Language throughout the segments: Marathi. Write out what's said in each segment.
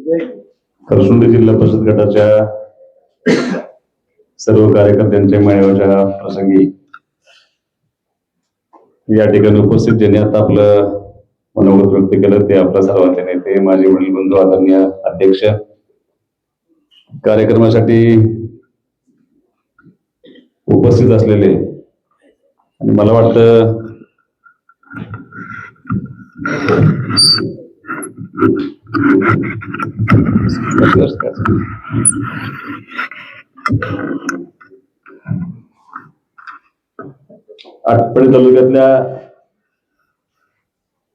खरसुंडी जिल्हा परिषद गटाच्या सर्व कार्यकर्त्यांच्या मेळाव्याच्या प्रसंगी या ठिकाणी उपस्थित ज्यांनी आता आपलं मनोगत व्यक्त केलं ते आपल्या सर्वांचे नेते, माझे वडील बंधू, आदरणीय अध्यक्ष, कार्यक्रमासाठी उपस्थित असलेले आणि मला वाटतं आटपाडी तालुक्यातल्या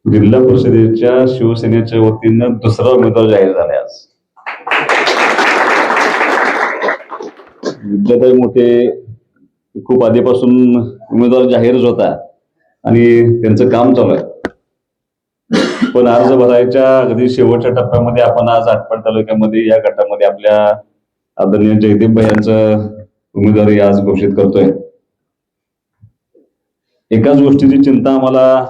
जिल्हा परिषदेच्या शिवसेनेच्या वतीनं दुसरा उमेदवार जाहीर झाला आज. विद्याताई मोठे खूप आधीपासून उमेदवार जाहीरच होता आणि त्यांचं काम चालू आहे. पण अर्ज भरायच्या अगदी शेवटच्या टप्प्यामध्ये आपण आज आटपाडी तालुक्यामध्ये या गटामध्ये आपल्या आदरणीय जयदीप भाई यांचं उमेदवारी आज घोषित करतोय. एकाच गोष्टीची चिंता आम्हाला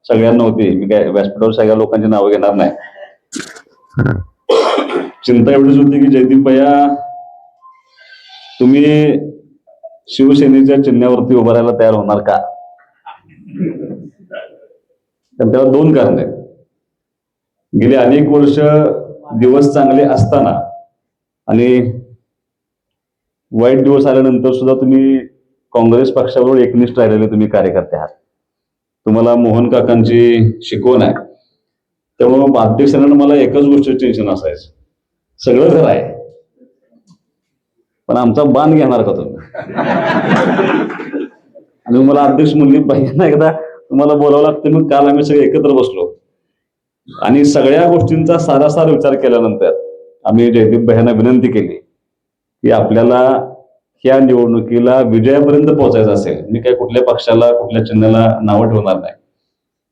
सगळ्यांना होती. मी काय व्यासपीठावर सगळ्या लोकांची नावं घेणार नाही. चिंता एवढीच होती की जयदीप भैया तुम्ही शिवसेनेच्या चिन्हावरती उभं राहायला तयार होणार का? तर त्याला दोन कारण आहेत. गेले अनेक वर्ष दिवस चांगले असताना आणि वाईट दिवस आल्यानंतर सुद्धा तुम्ही काँग्रेस पक्षाबरोबर एकनिष्ठ राहिलेले तुम्ही कार्यकर्ते आहात. तुम्हाला मोहन काकांची शिकवण आहे. त्यामुळे अध्यक्षांना मला एकच गोष्ट टेन्शन असायचं, सगळं खरं आहे पण आमचा बाण घेणार का तुम्ही? आणि मला अध्यक्ष म्हणली पाहिजे ना एकदा तुम्हाला बोलावं लागतं. मग काल आम्ही सगळे एकत्र बसलो आणि सगळ्या गोष्टींचा सारासार विचार केल्यानंतर आम्ही जयदीप भाईंना विनंती केली की आपल्याला ह्या निवडणुकीला विजयापर्यंत पोहोचायचं असेल, मी काय कुठल्या पक्षाला कुठल्या चिन्हाला नावं ठेवणार नाही,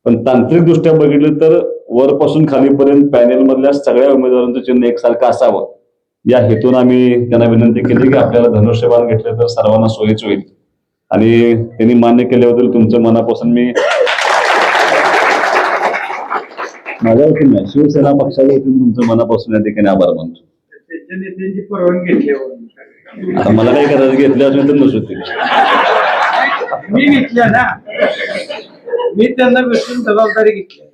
पण तांत्रिक दृष्ट्या बघितलं तर वरपासून खालीपर्यंत पॅनेल मधल्या सगळ्या उमेदवारांचं चिन्ह एकसारखं असावं या हेतून आम्ही त्यांना विनंती केली की आपल्याला धनुष्यबाण घेतले तर सर्वांना सोयीच होईल. आणि त्यांनी मान्य केल्याबद्दल तुमचं मनापासून मी माझ्या वतीने नाही शिवसेना पक्षाच्या वतीने तुमचं मनापासून या ठिकाणी आभार मानतो. परवानगी घेतली आता मला काही करायचं घेतल्या अजून तर नसू मी घेतल्या ना, मी त्यांना भेटून जबाबदारी घेतली.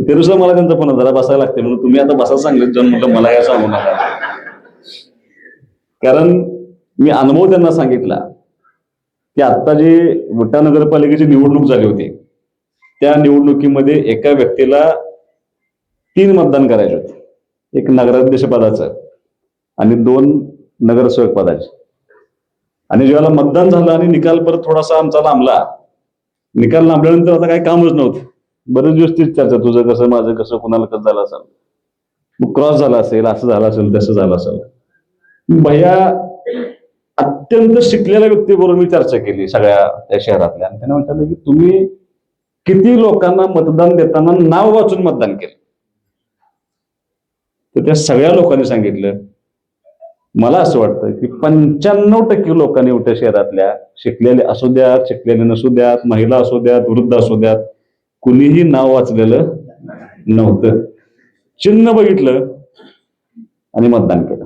तरी सुद्धा मला त्यांचा पण जरा बसायला लागते म्हणून तुम्ही आता बसा सांगितलं जण म्हटलं मला काय सांगू नका. कारण मी अनुभव त्यांना सांगितला की आता जी विटा नगरपालिकेची निवडणूक झाली होती त्या निवडणुकीमध्ये एका व्यक्तीला 3 मतदान करायचे होते. एक नगराध्यक्ष पदाचं आणि 2 नगरसेवक पदाचे. आणि ज्यावेळेला मतदान झालं आणि निकाल परत थोडासा आमचा लांबला, निकाल लांबल्यानंतर आता काही कामच नव्हतं. बरेच दिवस तीच चर्चा, तुझं कसं माझं कसं कुणाला कसं झालं असेल, मग क्रॉस झाला असेल, असं झालं असेल, तसं झालं असेल. भैया अत्यंत शिकलेल्या व्यक्तीबरोबर मी चर्चा केली सगळ्या त्या शहरातल्या आणि त्यांना विचारलं की तुम्ही किती लोकांना मतदान देताना नाव वाचून मतदान केलं? तर त्या सगळ्या लोकांनी सांगितलं मला असं वाटतं की 95% लोकांनी उठ्या शहरातल्या शिकलेले असू द्यात, शिकलेले नसू द्यात, महिला असू द्यात, वृद्ध असू द्यात, कुणीही नाव वाचलेलं नव्हतं. चिन्ह बघितलं आणि मतदान केलं.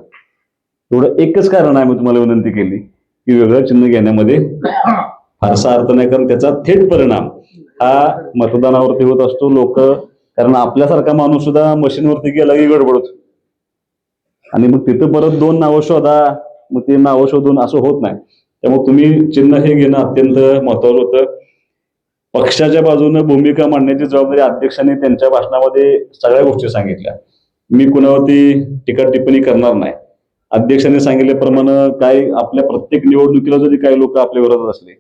एवढं एकच कारण आहे. मी तुम्हाला विनंती केली की वेगळं चिन्ह घेण्यामध्ये फारसा अर्थ नाही, कारण त्याचा थेट परिणाम हा मतदानावरती होत असतो. लोक, कारण आपल्यासारखा माणूस सुद्धा मशीनवरती गेला की गडबडतो आणि मग तिथं परत 2 नावं शोधा, मग ते नावं शोधून असं होत नाही. त्यामुळे तुम्ही चिन्ह हे घेणं अत्यंत महत्वाचं होतं. पक्षाच्या बाजूने भूमिका मांडण्याची जबाबदारी अध्यक्षांनी त्यांच्या भाषणामध्ये सगळ्या गोष्टी सांगितल्या. मी कुणावरती टीका टिप्पणी करणार नाही. अध्यक्षांनी सांगितल्याप्रमाणे काय आपल्या प्रत्येक निवडणुकीला जरी काही लोक आपल्या विरोधात असले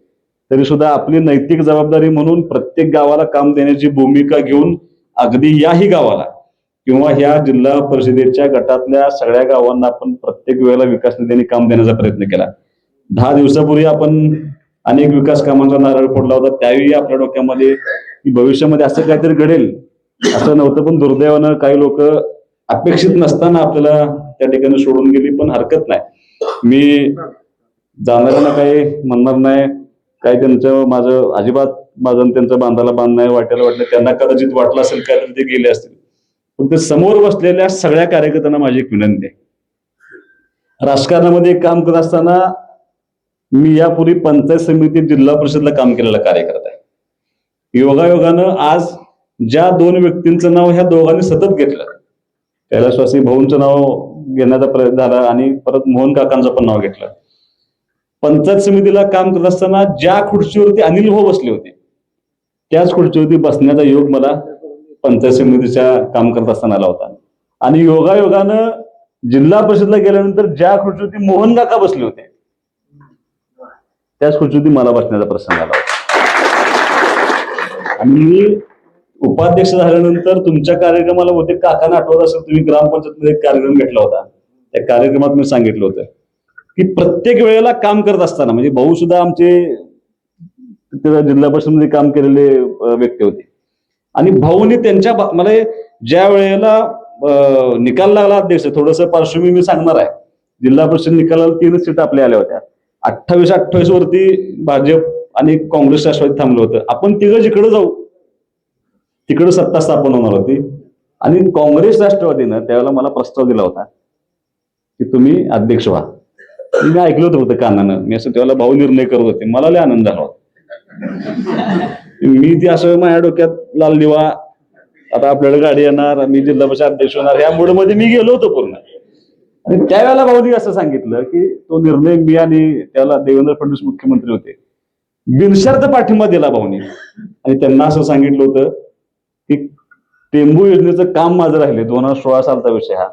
तरी सुद्धा आपली नैतिक जबाबदारी म्हणून प्रत्येक गावाला काम देण्याची भूमिका घेऊन अगदी याही गावाला किंवा ह्या जिल्हा परिषदेच्या गटातल्या सगळ्या गावांना आपण प्रत्येक वेळेला विकास निधीने काम देण्याचा प्रयत्न केला. 10 दिवसापूर्वी आपण अनेक विकास कामांचा नारळ फोडला होता. त्यावेळी आपल्या डोक्यामध्ये की भविष्यामध्ये असं काहीतरी घडेल असं नव्हतं, पण दुर्दैवानं काही लोक अपेक्षित नसताना आपल्याला त्या ठिकाणी सोडून गेली. पण हरकत नाही, मी जाणाऱ्यांना काही म्हणणार नाही. काही त्यांचं माझं अजिबात माझं त्यांचं बांधायला बांध नाही. वाटायला वाटलं त्यांना कदाचित वाटलं असेल काय तर ते गेले असतील. पण ते समोर बसलेल्या सगळ्या कार्यकर्त्यांना माझी एक विनंती आहे. राजकारणामध्ये काम करत असताना मी यापूर्वी पंचायत समिती जिल्हा परिषदला काम केलेला कार्यकर्ता आहे. योगायोगानं आज ज्या दोन व्यक्तींचं नाव ह्या दोघांनी सतत घेतलं, कैलासवासी भाऊंचं नाव घेण्याचा प्रयत्न झाला आणि परत मोहन काकांचं पण नाव घेतलं. पंचायत समितीला काम करत असताना ज्या खुर्चीवरती अनिल भाऊ बसले होते त्याच खुर्चीवरती बसण्याचा योग मला पंचायत समितीच्या काम करत असताना आला होता. आणि योगायोगानं जिल्हा परिषदला गेल्यानंतर ज्या खुर्चीवरती मोहन काका बसले होते त्याच खुर्चीवरती मला बसण्याचा प्रसंग आला होता. आणि मी उपाध्यक्ष झाल्यानंतर तुमच्या कार्यक्रमाला होते, काकांना आठवत असेल, तुम्ही ग्रामपंचायतमध्ये एक कार्यक्रम घेतला होता. त्या कार्यक्रमात मी सांगितलं होतं की प्रत्येक वेळेला काम करत असताना, म्हणजे भाऊ सुद्धा आमचे जिल्हा परिषदमध्ये काम केलेले व्यक्ती होते, आणि भाऊनी त्यांच्या मला ज्या वेळेला निकाल लागला अध्यक्ष, थोडस पार्श्वभूमी मी सांगणार आहे. जिल्हा परिषद निकालाला 3 सीट आपल्या आल्या होत्या. 28 वरती भाजप आणि काँग्रेस राष्ट्रवादी थांबलं होतं. आपण तिघं जिकडे जाऊ तिकडे सत्ता स्थापन होणार होती. आणि काँग्रेस राष्ट्रवादीनं त्यावेळेला मला प्रस्ताव दिला होता की तुम्ही अध्यक्ष व्हा. मी ऐकलं होतं कानानं. मी असं त्यावेळेला भाऊ निर्णय करत होते. मला लय आनंद झाला होता. मी ती असं माझ्या डोक्यात लाल दिवा, आता आपल्याला गाडी येणार, मी जिल्हा परिषद अध्यक्ष होणार, या मूड मध्ये मी गेलो होतो पूर्ण. आणि त्यावेळेला भाऊनी असं सांगितलं की तो निर्णय मी, आणि त्याला देवेंद्र फडणवीस मुख्यमंत्री होते, बिनशर्त पाठिंबा दिला भाऊनी. आणि त्यांना असं सांगितलं होतं की टेंबू योजनेचं काम माझं राहिले, 2016 सालचा विषय हा,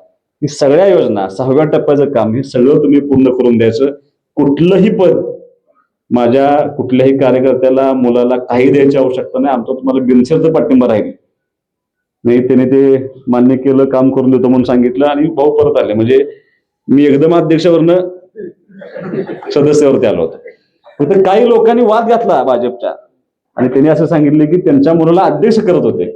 ही सगळ्या योजना 6व्या टप्प्याचं काम हे सगळं तुम्ही पूर्ण करून द्यायचं. कुठलंही पद माझ्या कुठल्याही कार्यकर्त्याला, मुलाला काही द्यायची आवश्यकता नाही, आमचा तुम्हाला बिनशर्त पाठिंबा राहील. नाही, त्याने ते मान्य केलं, काम करून देतो म्हणून सांगितलं, आणि भाऊ परत आले. म्हणजे मी एकदम अध्यक्षावरनं सदस्यावरती आलो होतो. फक्त काही लोकांनी वाद घातला भाजपच्या, आणि त्यांनी असं सांगितलं की त्यांच्या मुलाला अध्यक्ष करत होते,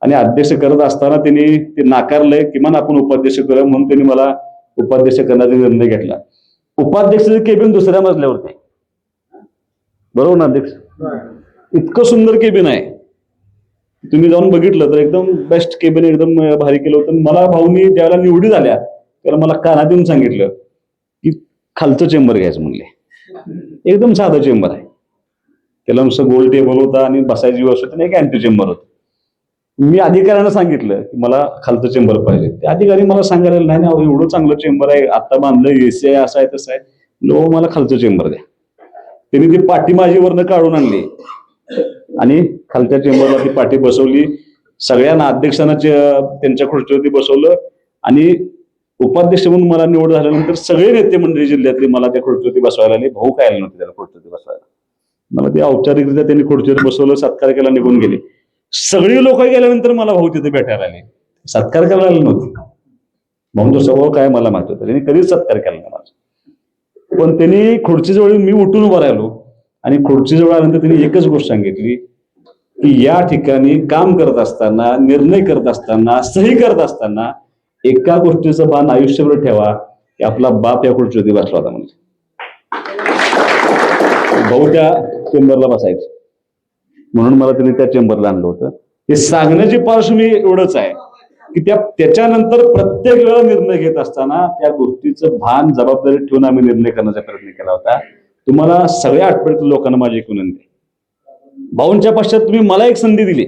आणि अध्यक्ष करत असताना त्यांनी ते नाकारलंय, किमान आपण उपाध्यक्ष करूया, म्हणून त्यांनी मला उपाध्यक्ष करण्याचा निर्णय घेतला. उपाध्यक्षाचं केबिन दुसऱ्या मजल्यावरती, बरोबर ना अध्यक्ष? इतकं सुंदर केबिन आहे, तुम्ही जाऊन बघितलं तर एकदम बेस्ट केबिन, एकदम भारी केलं होतं. मला भाऊनी ज्यावेळेला निवडी झाल्या त्याला मला कानात येऊन सांगितलं की खालचं चेंबर घ्यायचं म्हणले. एकदम साधं चेंबर आहे, त्याला नुसतं गोल टेबल होता आणि बसायची व्यवस्था नाही, एक अँटी चेंबर होतं. मी अधिकाऱ्यांना सांगितलं की मला खालचं चेंबर पाहिजे. ते अधिकारी मला सांगायला नाही ना, एवढं चांगलं चेंबर आहे, आता बांधलं, एसी आहे, असं आहे तसं आहे. लो, मला खालचं चेंबर द्या. त्यांनी ती पाटी माझी वरनं काढून आणली आणि खालच्या चेंबरला ती पाटी बसवली. सगळ्यांना, अध्यक्षांना त्यांच्या खुर्चीवरती बसवलं, आणि उपाध्यक्ष म्हणून मला निवड झाल्यानंतर सगळे नेते मंडळी जिल्ह्यातली मला त्या खुर्चीवरती बसवायला आले. भाऊ काय आले नव्हते त्याला खुर्चीवरती बसवायला. मला ते औपचारिकरित्या त्यांनी खुर्चीवर बसवलं, सत्कार केला, निघून गेले. सगळी लोक गेल्यानंतर मला भाऊ तिथे भेटायला आले, सत्कार करायला आले नव्हते. भाऊंचा स्वभाव काय मला माहित होतं, त्यांनी कधीच सत्कार केला नाही माझा. पण त्यांनी खुर्चीजवळ, मी उठून उभा राहिलो, आणि खुर्चीजवळ आल्यानंतर त्यांनी एकच गोष्ट सांगितली की या ठिकाणी काम करत असताना, निर्णय करत असताना, सही करत असताना एका गोष्टीचं भान आयुष्यभर ठेवा की आपला बाप या खुर्चीवरती बसला होता. म्हणजे भाऊ त्या चेंबरला बसायचं, म्हणून मला त्यांनी त्या चेंबरला आणलं होतं. हे सांगण्याची पार्श्वभूमी एवढंच आहे की त्याच्यानंतर प्रत्येक वेळा निर्णय घेत असताना त्या गोष्टीचं भान, जबाबदारी ठेवून आम्ही निर्णय करण्याचा प्रयत्न केला होता. तुम्हाला सगळ्या आठवड्यातील लोकांना माझी एक विनंती, भाऊंच्या पश्चात तुम्ही मला एक संधी दिली,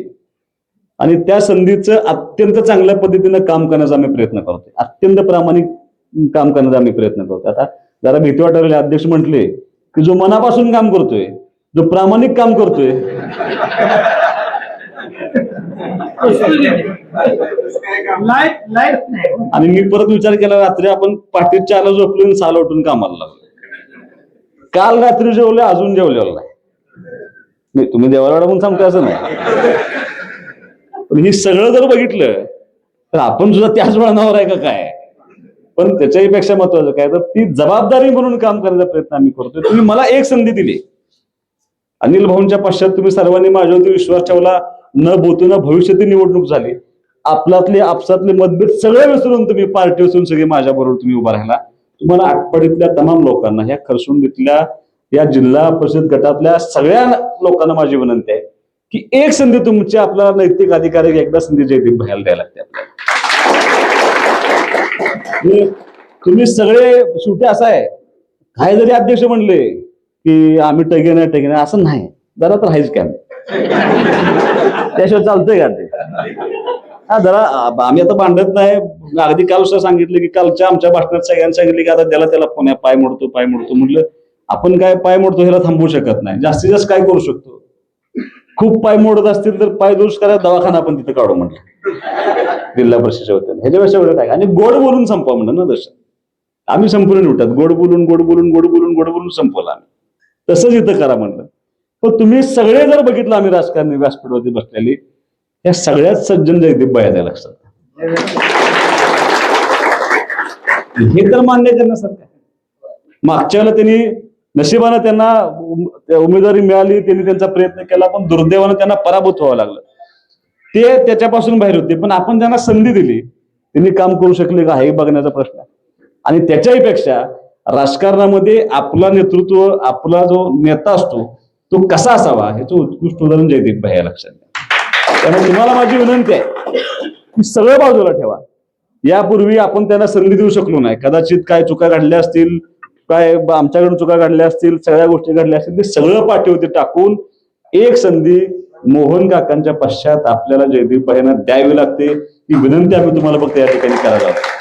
आणि त्या संधीचं अत्यंत चांगल्या पद्धतीनं काम करण्याचा आम्ही प्रयत्न करतोय, अत्यंत प्रामाणिक काम करण्याचा आम्ही प्रयत्न करतोय. आता जरा भीती वाटायला अध्यक्ष म्हटले की जो मनापासून काम करतोय, जो प्रामाणिक काम करतोय, आणि मी परत विचार केला, रात्री आपण पहाटे 4ला झोपलो आणि 6ला उठून कामाला लागलो. काल रात्री जेवले, अजून जेवलेलं नाही. तुम्ही देवाला म्हणून सांगतोय असं नाही, पण हे सगळं जर बघितलं तर आपण सुद्धा त्याच वळणावर आहे का काय. पण त्याच्याही पेक्षा महत्वाचं काय, तर ती जबाबदारी म्हणून काम करण्याचा प्रयत्न आम्ही करतोय. तुम्ही मला एक संधी दिली, अनिल भाऊंच्या पश्चात तुम्ही सर्वांनी माझ्यावरती विश्वास ठेवला, न बोलताना भविष्यातील निवडणूक झाली, आपल्यातले आपसातले मतभेद सगळे विसरून तुम्ही पार्टी विसरून सगळे माझ्या बरोबर तुम्ही उभा राहिला. तुम्हाला आटपाडीतल्या तमाम लोकांना, ह्या खरसुंडीतल्या या जिल्हा परिषद गटातल्या सगळ्या लोकांना माझी विनंती आहे की एक संधी तुमची आपला नैतिक अधिकारी एकदा संधी जयदीप भैयाला द्यायला लागते आपल्याला. तुम्ही सगळे शेवटी असं आहे, काय जरी अध्यक्ष म्हणले की आम्ही टगे नाही असं नाही, जरा तर आहेच काय त्याशिवाय चालतंय का ते? हा जरा आम्ही आता भांडत नाही. अगदी काल सुद्धा सांगितलं की कालच्या आमच्या भाषणात सगळ्यांनी सांगितलं की आता त्याला फोन आहे, पाय मोडतो म्हटलं आपण काय पाय मोडतो ह्याला थांबवू शकत नाही. जास्तीत जास्त काय करू शकतो, खूप पाय मोडत असतील तर पाय दोष करा, दवाखाना आपण तिथे काढू म्हटलं जिल्हा परिषदेच्या वतीने. ह्याच्यापेक्षा एवढं काय, आणि गोड बोलून संपवा म्हणलं ना. तसं आम्ही संपूर्ण उठत गोड बोलून संपवलं आम्ही. तसंच इथं करा म्हणलं. पण तुम्ही सगळे जर बघितलं, आम्ही राजकारणी व्यासपीठावरती बसलेली, या सगळ्यात सज्जन जयदीप भैया द्या लक्षात. हे तर मान्य करण्यासारखं. मागच्या वेळेला त्यांनी नशिबानं त्यांना उमेदवारी मिळाली, त्यांनी त्यांचा प्रयत्न केला, पण दुर्दैवानं त्यांना पराभूत व्हावं लागलं. ते त्याच्यापासून बाहेर होते, पण आपण त्यांना संधी दिली, त्यांनी काम करू शकले का हे बघण्याचा प्रश्न आहे. आणि त्याच्याही पेक्षा राजकारणामध्ये आपला नेतृत्व, आपला जो नेता असतो तो कसा असावा ह्याचं उत्कृष्ट उदाहरण जयदीप भैया लक्षात घ्या. त्यामुळे तुम्हाला माझी विनंती आहे की सगळं बाजूला ठेवा. यापूर्वी आपण त्यांना संधी देऊ शकलो नाही, कदाचित काय चुका घडल्या असतील, काय आमच्याकडून चुका घडल्या असतील, सगळ्या गोष्टी घडल्या असतील, ते सगळं पाठीवरती टाकून एक संधी मोहन काकांच्या पश्चात आपल्याला जयदीप भैयांना द्यावी लागते. ही विनंती आम्ही तुम्हाला फक्त या ठिकाणी करायला हवी.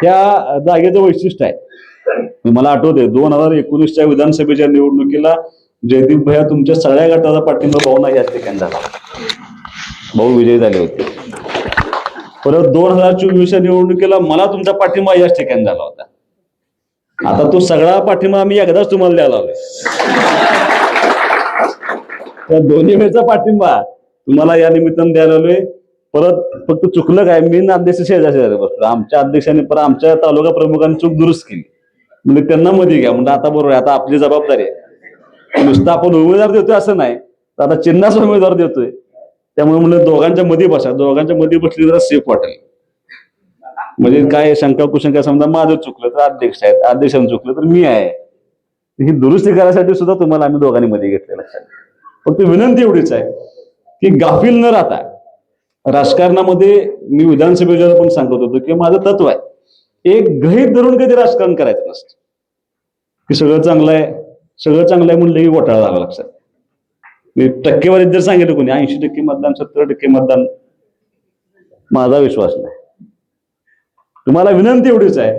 त्या जागेचं वैशिष्ट्य आहे, मला आठवते 2019च्या विधानसभेच्या निवडणुकीला जयदीप भैया तुमच्या सगळ्या गटाचा पाठिंबा भाऊना याच ठिकाणी झाला, भाऊ विजयी झाले होते. परत 2024च्या निवडणुकीला मला तुमचा पाठिंबा याच ठिकाणी झाला होता. आता तो सगळा पाठिंबा आम्ही एकदाच तुम्हाला द्यायला लावलोय. त्या दोन्ही वेळचा पाठिंबा तुम्हाला या निमित्तानं द्यायला लावलोय. परत फक्त चुकलं काय, मी अध्यक्ष शेजारी बसलो, आमच्या अध्यक्षांनी परत आमच्या तालुका प्रमुखांनी चूक दुरुस्त केली, म्हणजे त्यांना मध्ये घ्या म्हणजे आता बरोबर आहे, आता आपली जबाबदारी आहे. नुसतं आपण उमेदवार देतोय असं नाही, तर आता चिन्हाचा उमेदवार देतोय, त्यामुळे म्हणलं दोघांच्या मध्ये बसा, दोघांच्या मध्ये बसली जरा सेफ वाटेल. म्हणजे काय शंका कुशंका समजा माझं चुकलं तर अध्यक्ष आहेत, अध्यक्षांनी चुकलं तर मी आहे, ही दुरुस्ती करायसाठी सुद्धा तुम्हाला आम्ही दोघांनी मध्ये घेतलेलं आहे. फक्त विनंती एवढीच आहे की गाफील न राहता राजकारणामध्ये, मी विधानसभेच्या पण सांगत होतो की माझं तत्व आहे, एक गृहीत धरून कधी राजकारण करायचं नसतं की सगळं चांगलं आहे म्हणलं की घोटाळा झाला. लक्षात, टक्केवारीत जर सांगितलं कोणी 80% मतदान 70% मतदान, माझा विश्वास नाही. तुम्हाला विनंती एवढीच आहे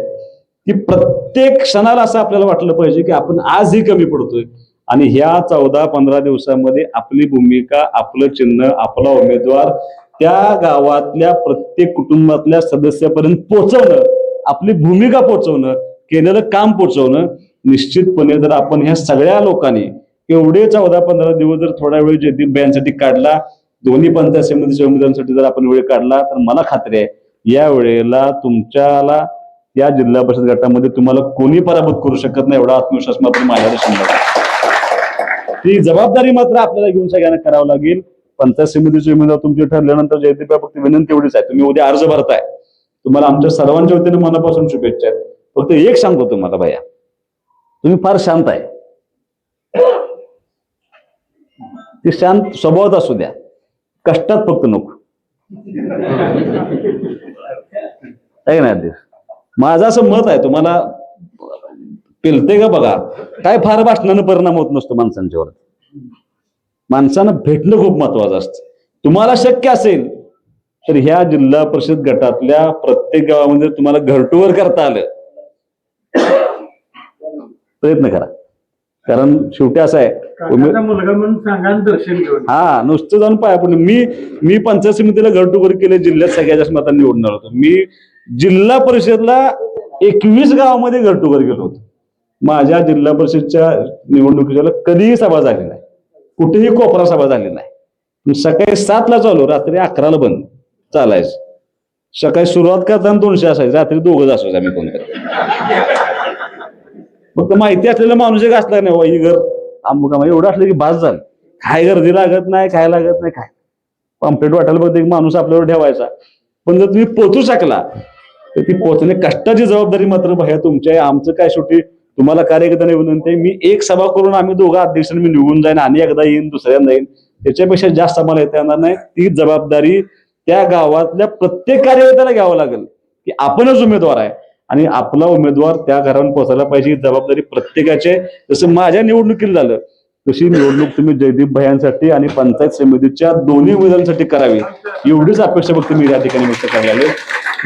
की प्रत्येक क्षणाला असं आपल्याला वाटलं पाहिजे की आपण आजही कमी पडतोय, आणि ह्या 14-15 दिवसांमध्ये आपली भूमिका, आपलं चिन्ह, आपला उमेदवार त्या गावातल्या प्रत्येक कुटुंबातल्या सदस्यापर्यंत पोहोचवणं, आपली भूमिका पोहोचवणं, केलेलं काम पोहोचवणं. निश्चितपणे जर आपण ह्या सगळ्या लोकांनी एवढे 14-15 दिवस जर थोडा वेळ जयदीप भैयांसाठी काढला, दोन्ही पंचायत समितीच्या उमेदवारांसाठी जर आपण वेळ काढला, तर मला खात्री आहे या वेळेला तुमच्याला या जिल्हा परिषद गटामध्ये तुम्हाला कोणी पराभूत करू शकत नाही, एवढा आत्मविश्वास मात्र माझ्याकडे शंभर. ती जबाबदारी मात्र आपल्याला घेऊन सगळ्यांना करावं लागेल. पंचायत समितीचे उमेदवार तुमचे ठरल्यानंतर जयदीप भाई फक्त विनंती एवढीच आहे, तुम्ही उद्या अर्ज भरताय, तुम्हाला आमच्या सर्वांच्या वतीने मनापासून शुभेच्छा आहेत. फक्त एक सांगतो तुम्हाला भैया, तुम्ही फार शांत आहे, ते शांत स्वभावात असू द्या, कष्टात फक्त नको आहे ना. माझं असं मत आहे, तुम्हाला पेलते का बघा, काय फार भाषणानं परिणाम होत नसतो माणसांच्यावर. माणसानं भेटणं खूप महत्वाचं असतं. तुम्हाला शक्य असेल तर ह्या जिल्हा परिषद गटातल्या प्रत्येक गावामध्ये तुम्हाला घरटूवर करता आलं, प्रयत्न करा. कारण शेवटी असं आहे, मुलगा म्हणून सांगा, दर्शन घेऊन हा नुसतं जाऊन पाया पडून. मी पंचायत समितीला घरटूवर केले, जिल्ह्यात सगळ्यात जास्त मतांनी निवडून होतो. मी जिल्हा परिषदला 21 गावामध्ये घरटूवर गेलो होतो. माझ्या जिल्हा परिषदच्या निवडणुकीला कधीही सभा झाली नाही, कुठेही कोपरा सभा झाली नाही. सकाळी 7ला चालू, रात्री 11ला बंद चालायचं. सकाळी सुरुवात करताना 200 असायचं, रात्री 2घच असायचं आम्ही कोणतरी. फक्त माहिती असलेला माणूस एक असला नाही, ही घर आंबुका एवढं असलं की बास झालं, काय गर्दी लागत नाही, काय लागत नाही, काय पम्पलेट वाटायला बघते एक माणूस आपल्यावर ठेवायचा. पण जर तुम्ही पोचू शकला तर ती पोचणे कष्टाची जबाबदारी मात्र भैया तुमची आहे. आमचं काय शेवटी तुम्हाला कार्यकर्त्यांना विनंती आहे, मी एक सभा करून आम्ही दोघं अध्यक्षांनी मी निघून जाईन, आणि एकदा येईन, दुसऱ्यांदा येईन, त्याच्यापेक्षा जास्त आम्हाला येता येणार नाही. ती जबाबदारी त्या गावातल्या प्रत्येक कार्यकर्त्याला घ्यावं लागेल की आपणच उमेदवार आहे आणि आपला उमेदवार त्या घरावर पोहोचायला पाहिजे. ही जबाबदारी प्रत्येकाचे. जसं माझ्या निवडणुकीला झालं तशी निवडणूक तुम्ही जयदीप भैयांसाठी आणि पंचायत समितीच्या दोन्ही उमेदवारांसाठी करावी, एवढीच अपेक्षा फक्त मी या ठिकाणी व्यक्त करायला.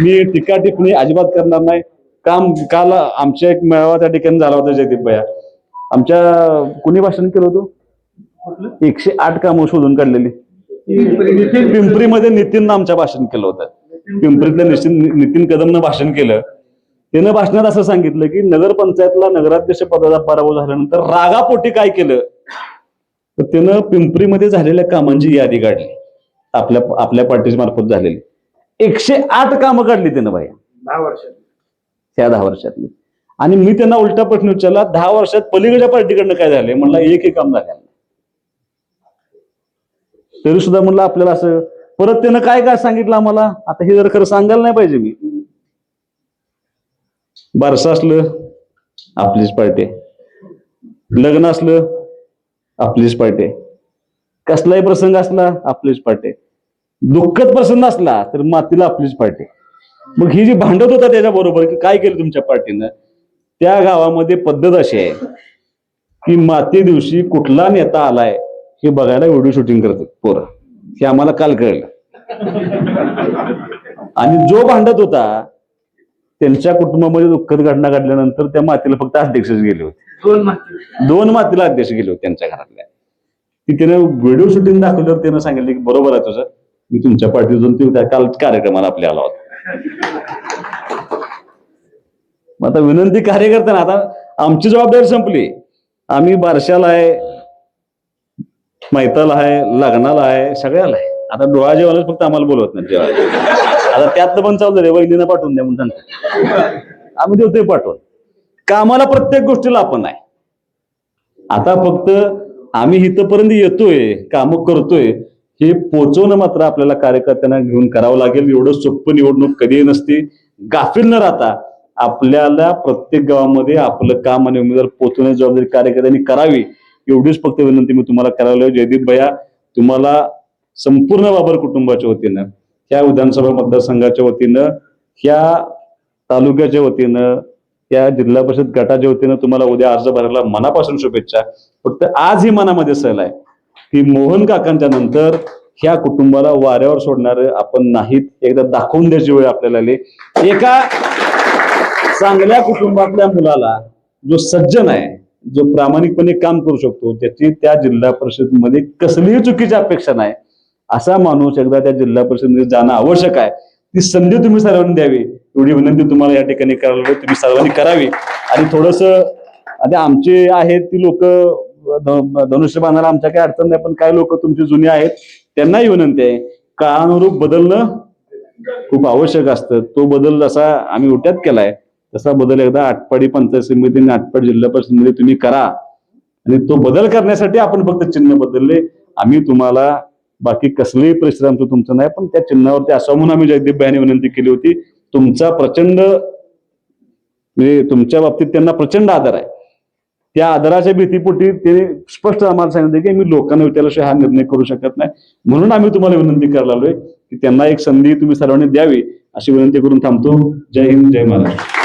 मी टीका टिप्पणी अजिबात करणार नाही. काल आमच्या एक मेळावा त्या ठिकाणी झाला होता. जयदीप भैया आमच्या कुणी भाषण केलं होतं? 108 कामं शोधून काढलेली. पिंपरीमध्ये नितीननं आमच्या भाषण केलं होतं. पिंपरीतल्या नितीन कदमनं भाषण केलं. त्यानं भाषणात असं सांगितलं की नगरपंचायतला नगराध्यक्ष पदाचा पराभव झाल्यानंतर रागापोटी काय केलं तर त्यानं पिंपरीमध्ये झालेल्या कामांची यादी काढली. आपल्या पार्टी मार्फत झालेली 108 कामं काढली त्यानं बाई 10 वर्षात. त्या 10 वर्षातली. आणि मी त्यांना उलटा प्रश्न विचारला, 10 वर्षात पलीकडच्या पार्टीकडनं काय झालंय? म्हणला एकही काम झालं. तरी सुद्धा म्हणलं आपल्याला असं परत त्यानं काय काय सांगितलं आम्हाला. आता हे जर खरं सांगायला नाही पाहिजे. मी बारसं असलं आपलीच पार्टी, लग्न असलं आपलीच पार्टी, कसलाही प्रसंग असला आपलीच पार्टी, दुःखद प्रसंग असला तर मातीला आपलीच पार्टी. मग ही जी भांडत होता त्याच्या बरोबर की काय केलं तुमच्या पार्टीनं, त्या गावामध्ये पद्धत अशी आहे की माती दिवशी कुठला नेता आलाय हे बघायला व्हिडिओ शूटिंग करतात पोरं. हे आम्हाला काल कळलं. आणि जो भांडत होता त्यांच्या कुटुंबामध्ये दुःखद घटना घडल्यानंतर त्या मातीला फक्त अध्यक्षच गेले होते. 2 मातीला अध्यक्ष गेले होते त्यांच्या घरातल्या. ती त्यानं व्हिडिओ शूटिंग दाखवल्यावर त्यानं सांगितलं की बरोबर आहे तुझं, मी तुमच्या पार्टीतून ते काल कार्यक्रमाला आपल्या आला होता. आता विनंती कार्यकर्त्यांना, आता आमची जबाबदारी संपली. आम्ही बारशाला आहे, मैताला आहे, लग्नाला आहे, सगळ्याला आहे. आता डोळा जेवायलाच फक्त आम्हाला बोलवत नाही जेवायला. आता त्यातलं पण चालू रे, वहिनीनं पाठवून द्या म्हणून सांगतो. आम्ही देतोय पाठवून. कामाला प्रत्येक गोष्टीला आपण आहे. आता फक्त आम्ही इथपर्यंत येतोय, कामं करतोय, हे पोचवणं मात्र आपल्याला कार्यकर्त्यांना घेऊन करावं लागेल. एवढं सोपं निवडणूक कधीही नसते. गाफील न राहता आपल्याला प्रत्येक गावामध्ये आपलं काम आणि उमेदवार पोचवण्याची जबाबदारी कार्यकर्त्यांनी करावी, एवढीच फक्त विनंती मी तुम्हाला करायला. जयदीप भैया, तुम्हाला संपूर्ण बाबर कुटुंबाच्या वतीनं, ह्या विधानसभा मतदारसंघाच्या वतीनं, ह्या तालुक्याच्या वतीनं, त्या जिल्हा परिषद गटाच्या वतीनं तुम्हाला उद्या अर्ज भरायला मनापासून शुभेच्छा. फक्त आज ही मनामध्ये सहल आहे की मोहन काकांच्या नंतर ह्या कुटुंबाला वाऱ्यावर सोडणारे आपण नाहीत. एकदा दाखवून द्यायची वेळ आपल्याला आली. एका चांगल्या कुटुंबातल्या मुलाला, जो सज्जन आहे, जो प्रामाणिकपणे काम करू शकतो, त्याची त्या जिल्हा परिषदेमध्ये कसलीही चुकीची अपेक्षा नाही, असा माणूस एकदा त्या जिल्हा परिषदेमध्ये जाणं आवश्यक आहे. ती संधी तुम्ही सर्वांनी द्यावी, एवढी विनंती तुम्हाला या ठिकाणी करायला तुम्ही सर्वांनी करावी. आणि थोडस आता आमचे आहेत ती लोक धनुष्य बांधायला आमच्या काही अडचण नाही, पण काही लोक तुमची जुनी आहेत त्यांनाही विनंती आहे, काळानुरूप बदलणं खूप आवश्यक असतं. तो बदल जसा आम्ही उट्यात केलाय तसा बदल एकदा आटपाडी पंचायत समिती आणि आटपाडी जिल्हा परिषदेमध्ये तुम्ही करा. आणि तो बदल करण्यासाठी आपण फक्त चिन्ह बदलले. आम्ही तुम्हाला बाकी कसलेही परिश्रम तुमचं नाही, पण त्या चिन्हावरती असावं म्हणून आम्ही जयदीप भाईंनी विनंती केली होती. तुमचा प्रचंड म्हणजे तुमच्या बाबतीत त्यांना प्रचंड आदर आहे. त्या आदराच्या भीतीपोटी ते स्पष्ट आम्हाला सांगितलं की मी लोकांना विचारल्याशिवाय हा निर्णय करू शकत नाही, म्हणून आम्ही तुम्हाला विनंती करायला आलोय की त्यांना एक संधी तुम्ही सर्वांनी द्यावी, अशी विनंती करून थांबतो. जय हिंद, जय महाराष्ट्र.